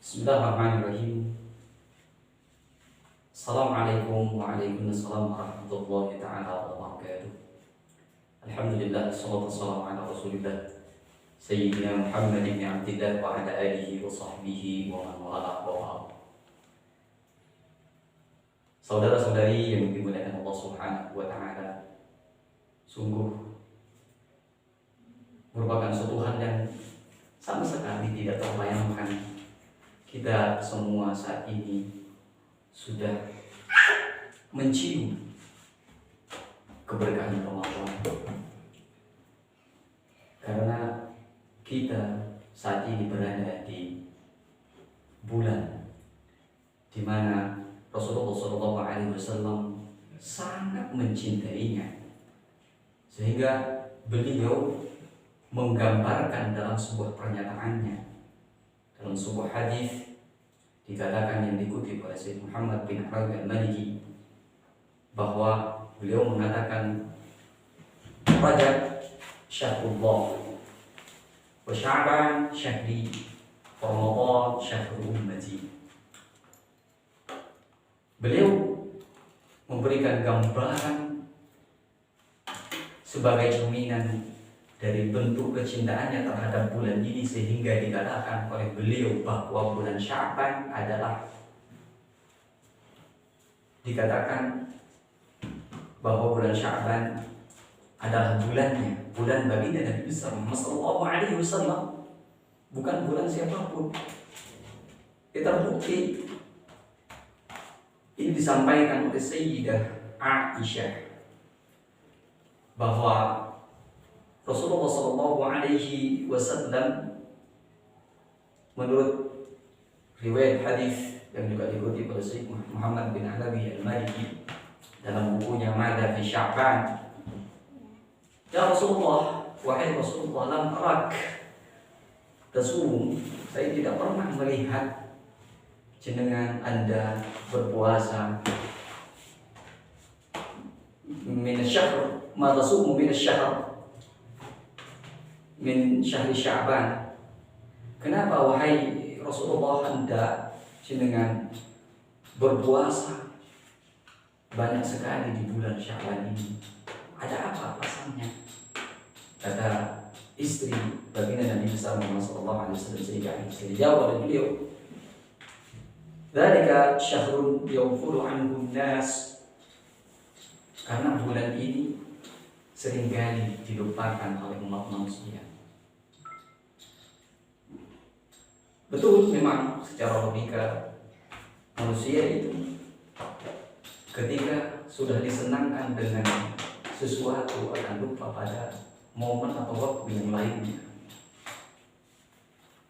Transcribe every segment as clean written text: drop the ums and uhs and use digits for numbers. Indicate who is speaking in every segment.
Speaker 1: Bismillahirrahmanirrahim. Assalamualaikum warahmatullahi wabarakatuh. Alhamdulillah, wassalatu wassalamu ala rasulillah Sayyidina Muhammad ibn Abdillah wa ala alihi wa sahbihi wa man walah wa ba'd. Saudara-saudari yang dimuliakan Allah Subhanahu wa taala, sungguh merupakan suatu hal yang sama sekali tidak terbayangkan. Kita semua saat ini sudah mencium keberkahan Ramadan, karena kita saat ini berada di bulan di mana Rasulullah SAW sangat mencintainya, sehingga beliau menggambarkan dalam sebuah pernyataannya. Dalam sebuah hadis dikatakan yang dikutip oleh Syekh Muhammad bin Arabi al-Maliki bahwa beliau mengatakan, Rajab syahrullah wa Sya'ban syahri wa Ramadan syahrul ummati. Beliau memberikan gambaran sebagai cerminan dari bentuk kecintaannya terhadap bulan ini, sehingga dikatakan oleh beliau bahwa bulan Sya'ban adalah bulan Sya'ban adalah bulan baginda Nabi besar sallallahu alaihi wasallam, bukan bulan siapapun. Terbukti ini disampaikan oleh Sayyidah Aisyah bahwa Rasulullah Shallallahu Alaihi Wasallam menurut riwayat hadis yang juga dikutip oleh Syekh Muhammad bin Arabi al-Maliki dalam bukunya Mada fi Sya'ban, ya Rasulullah, wahai Rasulullah, lam arak tasum, saya tidak pernah melihat jenengan Anda berpuasa min syahr ma tasumu min syahr min syahri Sya'ban. Kenapa wahai Rasulullah Anda jenengan berpuasa banyak sekali di bulan Sya'ban ini? Ada apa alasannya? Kata istri baginda Nabi Muhammad SAW, sehingga dijawab oleh beliau, dzalika syahrun yawfuru anhu nas, karena bulan ini seringkali dilupakan oleh umat manusia. Betul, memang secara logika manusia itu ketika sudah disenangkan dengan sesuatu akan lupa pada momen atau waktu yang lainnya.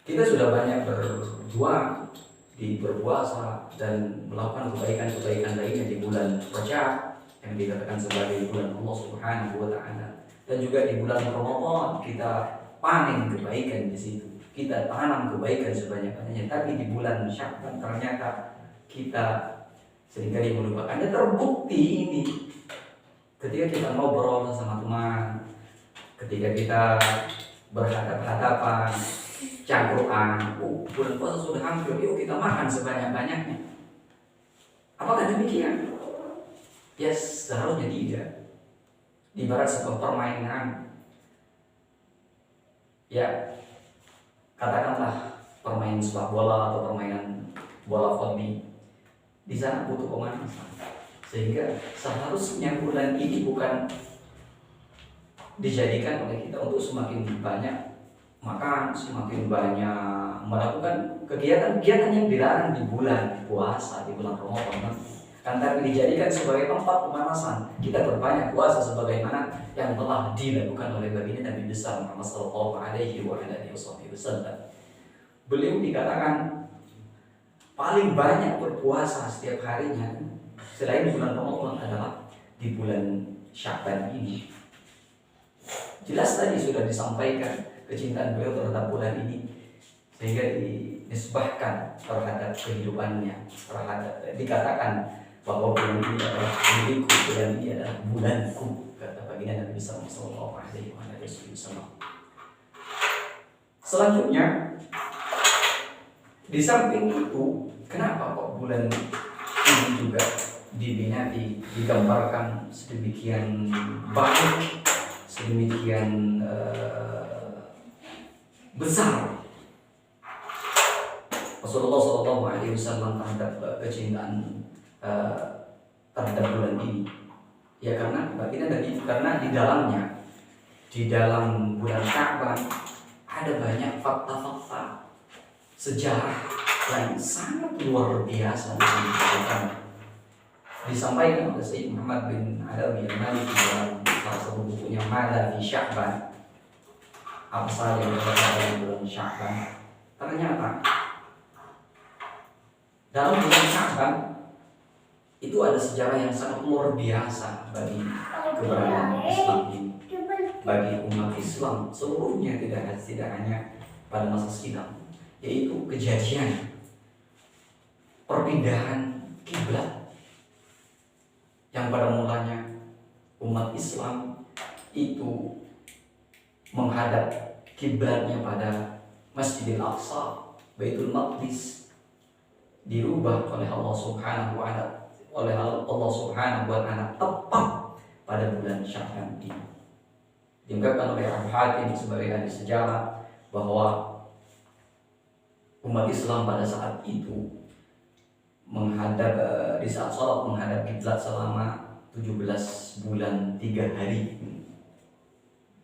Speaker 1: Kita sudah banyak berjuang di berpuasa dan melakukan kebaikan-kebaikan lainnya di bulan Rajab yang dikatakan sebagai bulan Allah Subhanahu wa taala, dan juga di bulan Ramadan kita panen kebaikan di situ. Kita tanam kebaikan sebanyak-banyaknya, tapi di bulan Sya'ban ternyata kita seringkali melupakannya. Terbukti ini ketika kita ngobrol sama teman, ketika kita berhadapan-hadapan, cangkruan, bulan puasa sudah hampir, yuk kita makan sebanyak-banyaknya. Apakah demikian? Yes, seharusnya tidak. Ibarat sebuah permainan, ya katakanlah permainan sepak bola atau permainan bola voli, di sana butuh pemanasan, sehingga seharusnya bulan ini bukan dijadikan oleh kita untuk semakin banyak makan, semakin banyak melakukan kegiatan-kegiatan yang dilarang di bulan puasa, di bulan Ramadan, kan, tapi dijadikan sebagai tempat pemanasan. Kita berbanyak puasa sebagaimana yang telah dilakukan oleh baginda Nabi besar Muhammad sallallahu alaihi wasallam. Beliau dikatakan paling banyak berpuasa setiap harinya selain bulan Ramadan adalah di bulan Sya'ban ini. Jelas tadi sudah disampaikan kecintaan beliau terhadap bulan ini, sehingga dinisbahkan terhadap kehidupannya, dikatakan bahwa bulan ini adalah milikku, bulan ini adalah bulanku, kata baginda Nabi sallallahu alaihi wasallam. Selanjutnya Di samping itu, kenapa kok bulan ini juga digambarkan sedemikian baik, sedemikian besar? Rasulullah SAW terhadap kecintaan terhadap bulan ini, ya karena di dalam bulan Sya'ban ada banyak fakta-fakta sejarah yang sangat luar biasa disampaikan oleh Sayyid Muhammad bin Alawi al-Maliki dalam salah satu bukunya Mada fi Sya'ban, apa saja yang terjadi di bulan Sya'ban. Ternyata dalam bulan Sya'ban itu ada sejarah yang sangat luar biasa bagi keberadaan Islam ini, bagi umat Islam seluruhnya, tidak hanya pada masa silam, yaitu kejadian perpindahan kiblat yang pada mulanya umat Islam itu menghadap kiblatnya pada Masjidil Aqsa, Baitul Maqdis, dirubah oleh Allah Subhanahu wa Ta'ala tepat pada bulan Sya'ban ini. Diungkapkan oleh Abu Hatim sebagai ahli sejarah bahwa umat Islam pada saat itu menghadap di saat sholat menghadap kiblat selama 17 bulan 3 hari.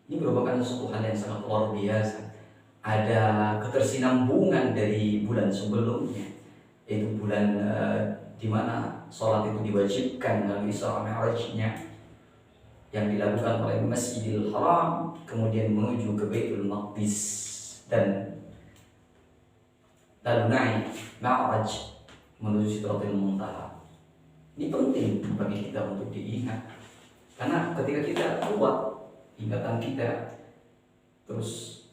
Speaker 1: Ini merupakan suatu hal yang sangat luar biasa. Ada ketersinambungan dari bulan sebelumnya, yaitu bulan di mana sholat itu diwajibkan melalui Isra Mi'rajnya yang dilakukan oleh Masjidil Haram, kemudian menuju ke Baitul Maqdis dan lalu naik Mi'raj menuju Sidratul Muntaha. Ini penting bagi kita untuk diingat, karena ketika kita kuat ingatan kita, terus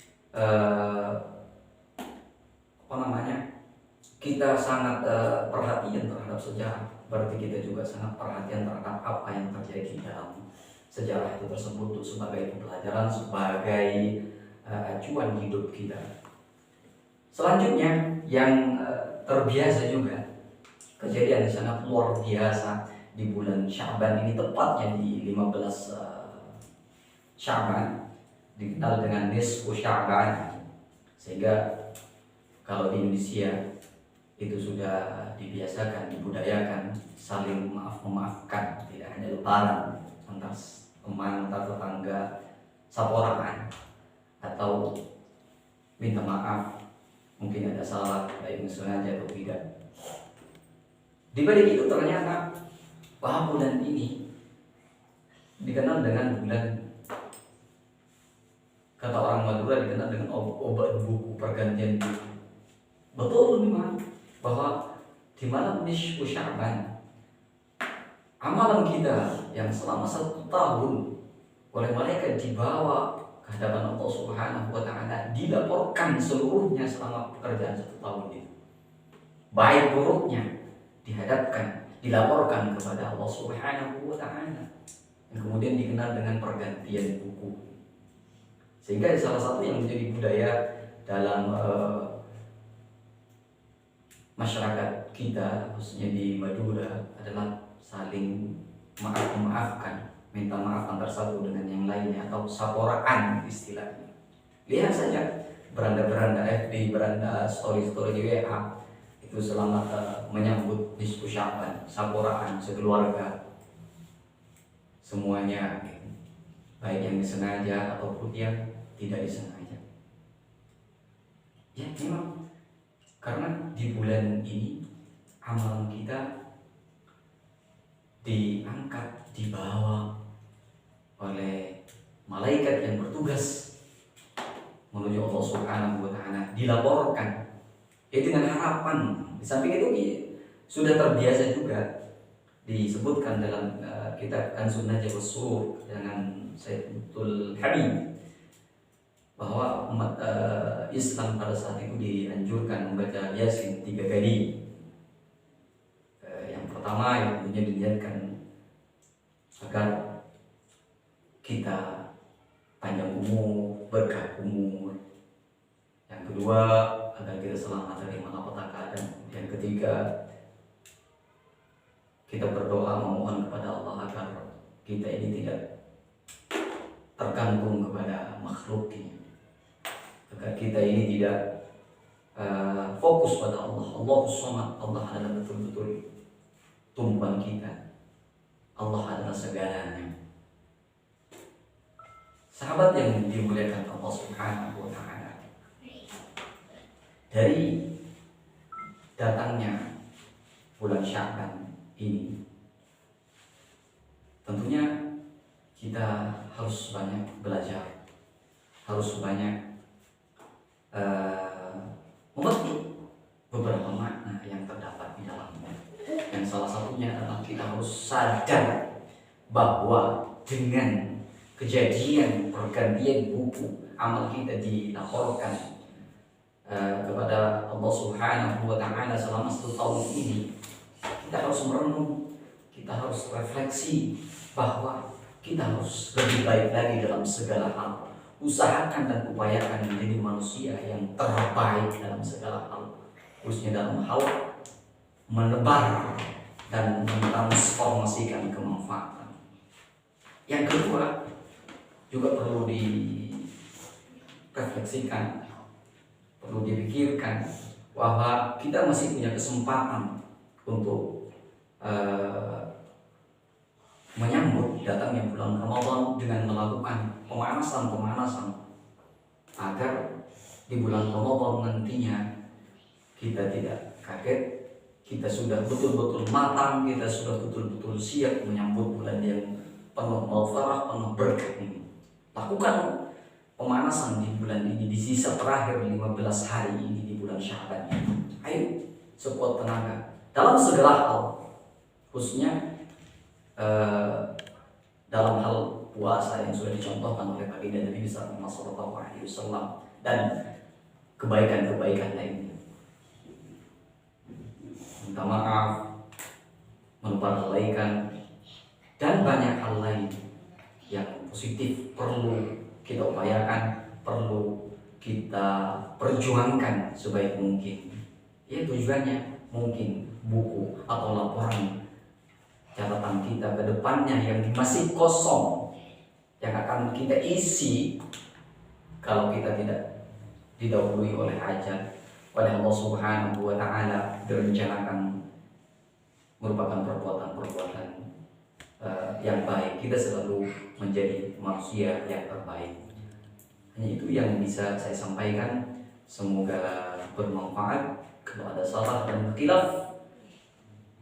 Speaker 1: kita sangat perhatian terhadap sejarah, berarti kita juga sangat perhatian terhadap apa yang terjadi dalam sejarah itu tersebut sebagai pelajaran, sebagai acuan hidup kita. Selanjutnya yang terbiasa juga, kejadian yang sangat luar biasa di bulan Sya'ban ini, tepatnya di 15 Sya'ban, dikenal dengan Nisfu Sya'ban, sehingga kalau di Indonesia itu sudah dibiasakan, dibudayakan saling memaafkan, tidak hanya lebaran antar teman, antar tetangga, saporan, atau minta maaf mungkin ada salah baik sengaja atau tidak. Di balik itu ternyata bahwa bulan ini dikenal dengan bulan, kata orang Madura, dikenal dengan obat buku, pergantian buku. Betul memang bahwa di malam nisfu Sya'ban, amalan kita yang selama 1 tahun oleh malaikat dibawa ke hadapan Allah Subhanahu wa Ta'ala, dilaporkan seluruhnya selama pekerjaan 1 tahun itu. Baik buruknya dihadapkan, dilaporkan kepada Allah Subhanahu wa Ta'ala, dan kemudian dikenal dengan pergantian buku. Sehingga salah satu yang menjadi budaya dalam masyarakat kita, khususnya di Madura, adalah saling memaafkan, minta maaf antar satu dengan yang lainnya, atau saporaan istilahnya. Lihat saja beranda-beranda FB, beranda story-story di WA, itu selamat menyambut nisfu Sya'ban, saporaan sekeluarga, semuanya, baik yang disengaja ataupun yang tidak disengaja. Ya memang, karena di bulan ini amalan kita diangkat, dibawa oleh malaikat yang bertugas menuju Allah Subhanahu wa Ta'ala, dilaporkan. Dengan harapan, di samping itu sudah terbiasa juga disebutkan dalam kitab Kanzun Najwa Surur dengan Sayyid Abdul Hamid, bahwa umat Islam pada saat itu dianjurkan membaca Yasin 3 kali. Yang pertama yang tentunya diniatkan agar kita panjang umur, berkah umur. Yang kedua agar kita selamat dari malapetaka, dan yang ketiga kita berdoa memohon kepada Allah agar kita ini tidak tergantung kepada makhluk ini, agar kita ini tidak fokus pada Allah. Allahus Samad, Allah adalah betul-betul tumpuan kita, Allah adalah segalanya. Sahabat yang dimuliakan Allah Subhanahu wa Ta'ala, dari datangnya bulan Sya'ban ini tentunya kita harus banyak belajar, harus banyak memetik beberapa makna yang terdapat di dalamnya. Yang salah satunya adalah kita harus sadar bahwa dengan kejadian pergantian buku amal kita dilaporkan kepada Allah Subhanahu wa Ta'ala selama 1 tahun ini, kita harus merenung, kita harus refleksi bahwa kita harus lebih baik lagi dalam segala hal. Usahakan dan upayakan menjadi manusia yang terbaik dalam segala hal, khususnya dalam hal menebar dan mentransformasikan kemanfaatan. Yang kedua juga perlu direfleksikan, perlu dipikirkan bahwa kita masih punya kesempatan untuk menyambut datangnya bulan Ramadan dengan melakukan pemanasan agar di bulan Ramadan nantinya kita tidak kaget, kita sudah betul-betul matang, kita sudah betul-betul siap menyambut bulan yang penuh maghfirah, penuh berkah ini. Lakukan pemanasan di bulan ini, di sisa terakhir 15 hari ini di bulan Sya'ban ini. Ayo sekuat tenaga dalam segala hal, khususnya dalam hal puasa yang sudah dicontohkan oleh baginda Nabi sallallahu alaihi wasallam, dan kebaikan-kebaikan lainnya. Minta maaf, menebar kebaikan, dan banyak hal lain yang positif perlu kita upayakan, perlu kita perjuangkan sebaik mungkin. Ya, tujuannya mungkin buku atau laporan catatan kita ke depannya yang masih kosong, yang akan kita isi kalau kita tidak didahului oleh ajal, oleh Allah Subhanahu wa Ta'ala, direncanakan merupakan perbuatan-perbuatan yang baik. Kita selalu menjadi manusia yang terbaik. Hanya itu yang bisa saya sampaikan. Semoga bermanfaat. Kalau ada salah dan khilaf,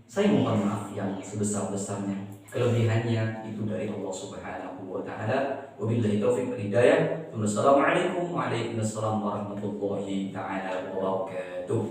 Speaker 1: saya mohon maaf yang sebesar-besarnya. Kelebihannya itu dari Allah Subhanahu wa Ta'ala. Wabillahi taufiq wal hidayah. Wassalamualaikum warahmatullahi taala wabarakatuh.